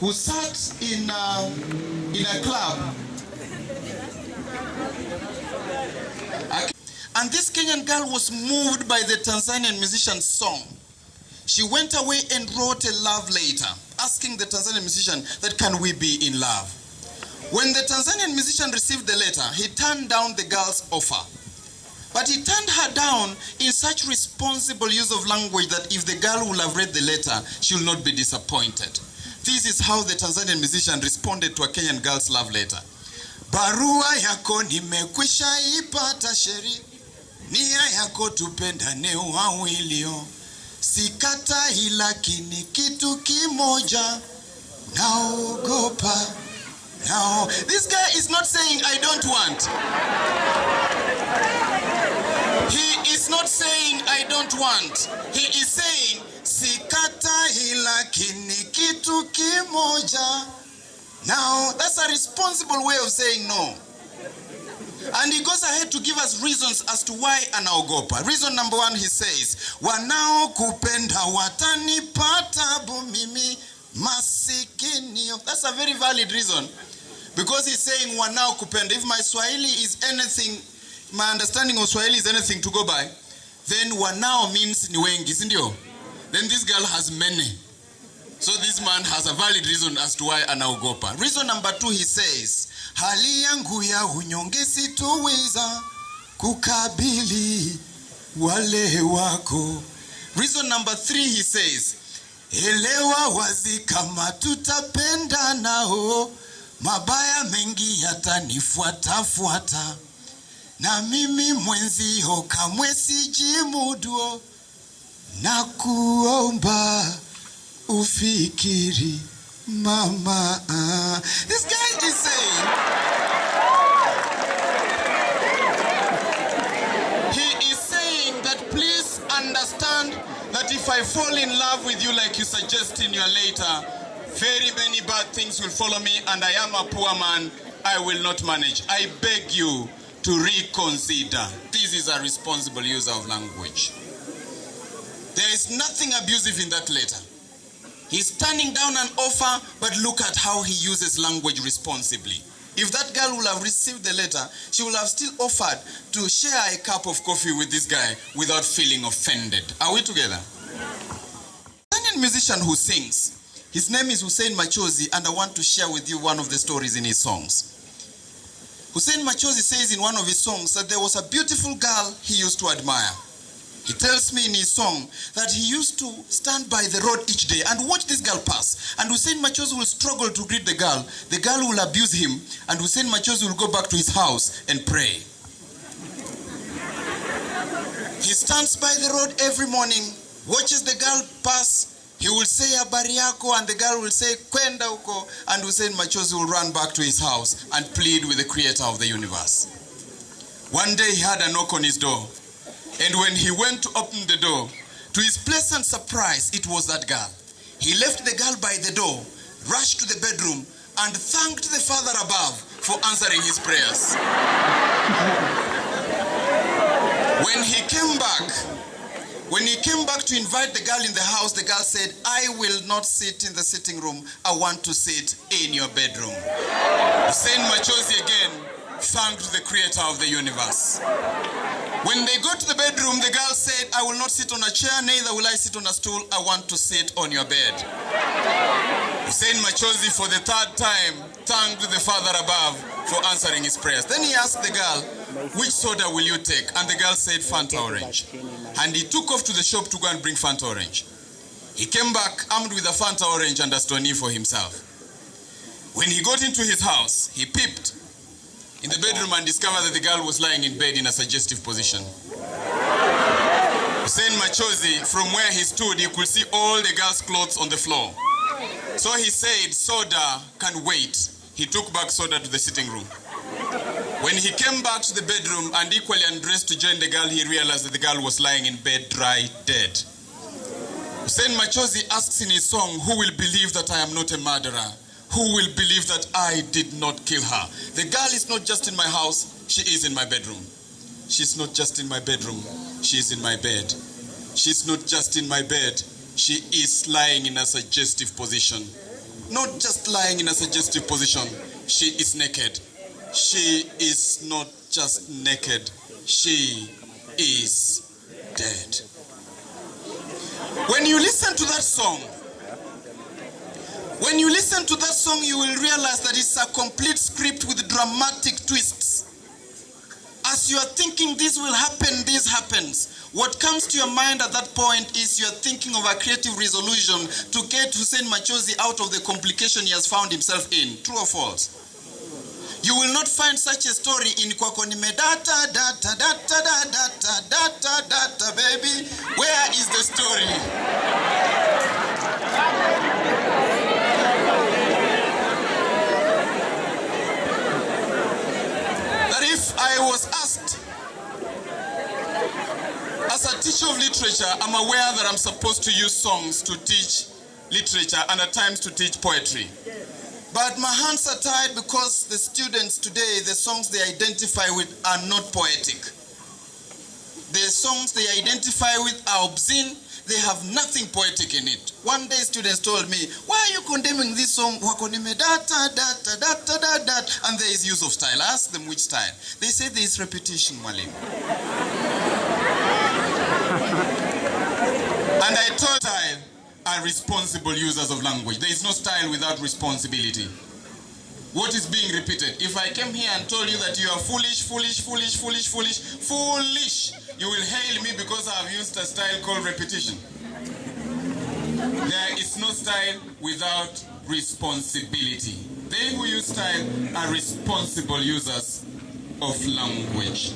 who sat in a club. And this Kenyan girl was moved by the Tanzanian musician's song. She went away and wrote a love letter, asking the Tanzanian musician that can we be in love. When the Tanzanian musician received the letter, he turned down the girl's offer. But he turned her down in such responsible use of language that if the girl will have read the letter, she will not be disappointed. This is how the Tanzanian musician responded to a Kenyan girl's love letter. Barua Yako nimekwisha ipata sheri, nia yako tupendane wawilio. Sikatai lakini kitu kimoja, naogopa. Now, this guy is not saying I don't want. He is not saying I don't want. He is saying sikatai lakini kitu kimoja. Now, that's a responsible way of saying no. And he goes ahead to give us reasons as to why anaogopa. Reason number one, he says, wanao kupenda watanipata bumimi masikini. That's a very valid reason. Because he's saying wanao kupenda. If my Swahili is anything, my understanding of Swahili is anything to go by, then wanao means ni wengi, sindio? Then this girl has many. So this man has a valid reason as to why anaogopa. Reason number two, he says, hali yangu ya unyonge sitoweza kukabili wale wako. Reason number three, he says, elewa wazi kama tutapenda nao, mabaya mengi yatanifuata, na mimi mwenzio kamwe sijimudu, na kuomba ufikiri mama. This guy is saying, he is saying that please understand that if I fall in love with you like you suggest in your letter, very many bad things will follow me, and I am a poor man. I will not manage. I beg you to reconsider. This is a responsible user of language. There is nothing abusive in that letter. He's turning down an offer, but look at how he uses language responsibly. If that girl will have received the letter, she will have still offered to share a cup of coffee with this guy without feeling offended. Are we together? Kenyan musician who sings, his name is Hussein Machozi, and I want to share with you one of the stories in his songs. Hussein Machozi says in one of his songs that there was a beautiful girl he used to admire. He tells me in his song that he used to stand by the road each day and watch this girl pass. And Hussein Machozi will struggle to greet the girl. The girl will abuse him, and Hussein Machozi will go back to his house and pray. He stands by the road every morning, watches the girl pass. He will say Barua Yako, and the girl will say kwenda huko, and Hussein Machozi will run back to his house and plead with the creator of the universe. One day he had a knock on his door. And when he went to open the door, to his pleasant surprise, it was that girl. He left the girl by the door, rushed to the bedroom, and thanked the Father above for answering his prayers. When he came back to invite the girl in the house, the girl said, I will not sit in the sitting room. I want to sit in your bedroom. Hussein Machozi again thanked the creator of the universe. When they got to the bedroom, the girl said, I will not sit on a chair, neither will I sit on a stool. I want to sit on your bed. Hussein Machozi, for the third time, thanked the Father above for answering his prayers. Then he asked the girl, which soda will you take? And the girl said, Fanta Orange. And he took off to the shop to go and bring Fanta Orange. He came back armed with a Fanta Orange and a Stony for himself. When he got into his house, he peeped in the bedroom and discovered that the girl was lying in bed in a suggestive position. Hussein Machozi, from where he stood, he could see all the girl's clothes on the floor. So he said, soda can wait. He took back soda to the sitting room. When he came back to the bedroom and equally undressed to join the girl, he realized that the girl was lying in bed dry dead. Hussein Machozi asks in his song, who will believe that I am not a murderer? Who will believe that I did not kill her? The girl is not just in my house, she is in my bedroom. She's not just in my bedroom, she is in my bed. She's not just in my bed, she is lying in a suggestive position. not just lying in a suggestive position. She is naked. She is not just naked. She is dead. When you listen to that song, you will realize that it's a complete script with dramatic twists. As you are thinking this will happen, this happens. What comes to your mind at that point is you're thinking of a creative resolution to get Hussein Machozi out of the complication he has found himself in. True or false? You will not find such a story in Kwakonime data, baby. Where is the story? That if I was asked, as a teacher of literature, I'm aware that I'm supposed to use songs to teach literature and at times to teach poetry. But my hands are tied because the students today, the songs they identify with are not poetic. The songs they identify with are obscene. They have nothing poetic in it. One day students told me, why are you condemning this song? And there is use of style. I asked them which style. They say there is repetition, Malim. And I told style are responsible users of language. There is no style without responsibility. What is being repeated? If I came here and told you that you are foolish, you will hail me because I have used a style called repetition. There is no style without responsibility. They who use style are responsible users of language.